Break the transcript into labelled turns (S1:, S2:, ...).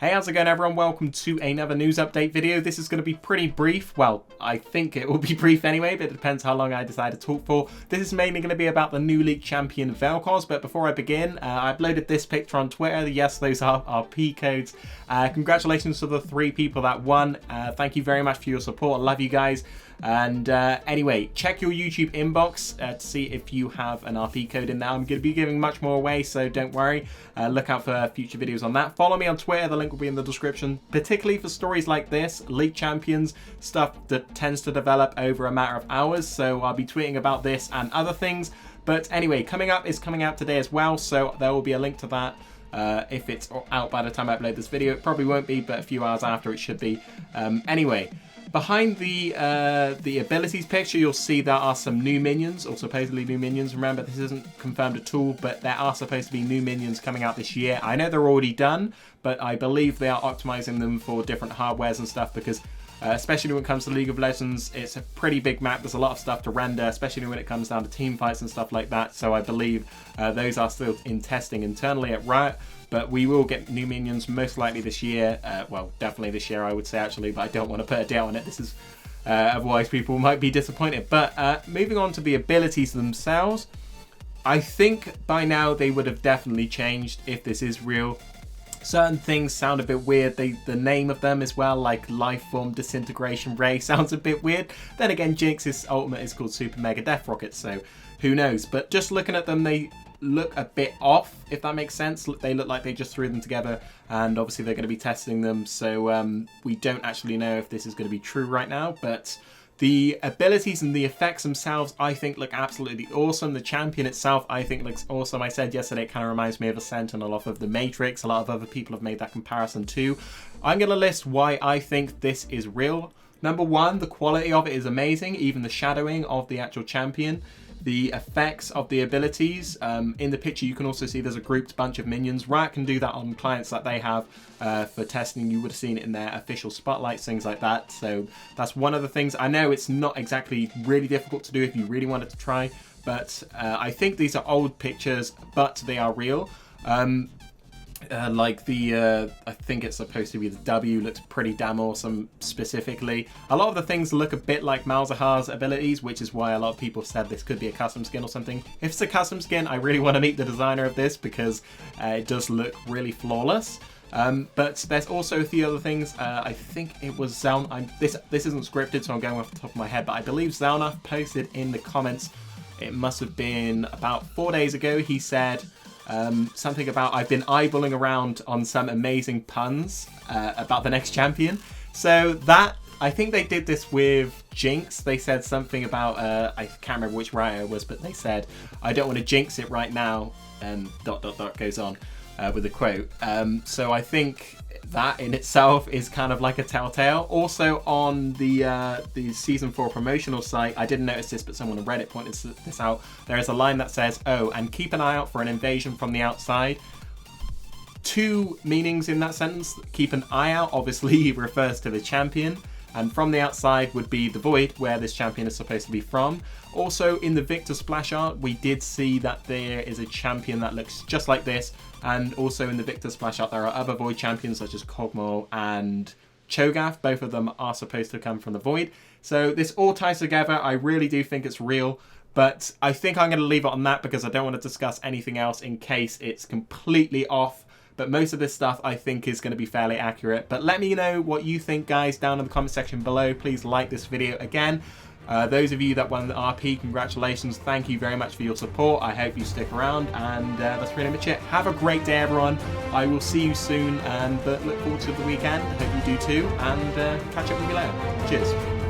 S1: Hey, how's it going everyone? Welcome to another news update video. This is going to be pretty brief. Well, I think it will be brief anyway, but it depends how long I decide to talk for. This is mainly going to be about the new league champion VelKoz, but before I begin, I uploaded this picture on Twitter. Yes, those are RP codes. Congratulations to the 3 people that won. Thank you very much for your support. I love you guys. And anyway, check your YouTube inbox to see if you have an RP code in there. I'm going to be giving much more away, so don't worry. Look out for future videos on that. Follow me on Twitter. The link will be in the description, particularly for stories like this, league champions, stuff that tends to develop over a matter of hours. So I'll be tweeting about this and other things. But anyway, coming out today as well, so there will be a link to that. If it's out by the time I upload this video, it probably won't be, but a few hours after it should be. Anyway. Behind the abilities picture, you'll see there are some new minions, or supposedly new minions. Remember, this isn't confirmed at all, but there are supposed to be new minions coming out this year. I know they're already done, but I believe they are optimizing them for different hardwares and stuff because, especially when it comes to League of Legends, it's a pretty big map. There's a lot of stuff to render, especially when it comes down to team fights and stuff like that. So I believe those are still in testing internally at Riot. But we will get new minions most likely this year. Well, definitely this year, I would say, actually, but I don't want to put a date on it. This is otherwise people might be disappointed. But moving on to the abilities themselves, I think by now they would have definitely changed if this is real. Certain things sound a bit weird. The name of them as well, like Life Form, Disintegration Ray, sounds a bit weird. Then again, Jinx's ultimate is called Super Mega Death Rocket, so who knows. But just looking at them, they look a bit off, if that makes sense. They look like they just threw them together, and obviously they're going to be testing them, so we don't actually know if this is going to be true right now. But the abilities and the effects themselves, I think, look absolutely awesome. The champion itself, I think, looks awesome. I said yesterday it kind of reminds me of a Sentinel off of the Matrix. A lot of other people have made that comparison too. I'm going to list why I think this is real. Number one, the quality of it is amazing, even the shadowing of the actual champion. The effects of the abilities. In the picture you can also see there's a grouped bunch of minions. Riot can do that on clients that they have for testing. You would have seen it in their official spotlights, things like that. So that's one of the things. I know it's not exactly really difficult to do if you really wanted to try, but I think these are old pictures, but they are real. Like the, I think it's supposed to be the W, looks pretty damn awesome specifically. A lot of the things look a bit like Malzahar's abilities, which is why a lot of people said this could be a custom skin or something. If it's a custom skin, I really want to meet the designer of this because it does look really flawless. But there's also a few other things. I think it was this isn't scripted, so I'm going off the top of my head, but I believe Zelnaf posted in the comments, it must have been about 4 days ago, he said, something about I've been eyeballing around on some amazing puns about the next champion. So that, I think they did this with Jinx. They said something about, I can't remember which Riot it was, but they said, I don't want to jinx it right now, goes on with a quote. So I think that in itself is kind of like a telltale. Also on the Season 4 promotional site, I didn't notice this, but someone on Reddit pointed this out. There is a line that says, oh, and keep an eye out for an invasion from the outside. 2 meanings in that sentence. Keep an eye out, obviously, refers to the champion. And from the outside would be the void, where this champion is supposed to be from. Also, in the Victor splash art, we did see that there is a champion that looks just like this. And also in the Victor splash art, there are other void champions such as Kog'Maw and Cho'Gath. Both of them are supposed to come from the void. So this all ties together. I really do think it's real. But I think I'm going to leave it on that because I don't want to discuss anything else in case it's completely off. But most of this stuff I think is going to be fairly accurate. But let me know what you think, guys, down in the comment section below. Please like this video again. Those of you that won the RP, congratulations. Thank you very much for your support. I hope you stick around. And that's pretty much it. Have a great day, everyone. I will see you soon and look forward to the weekend. I hope you do too. And catch up with you later. Cheers.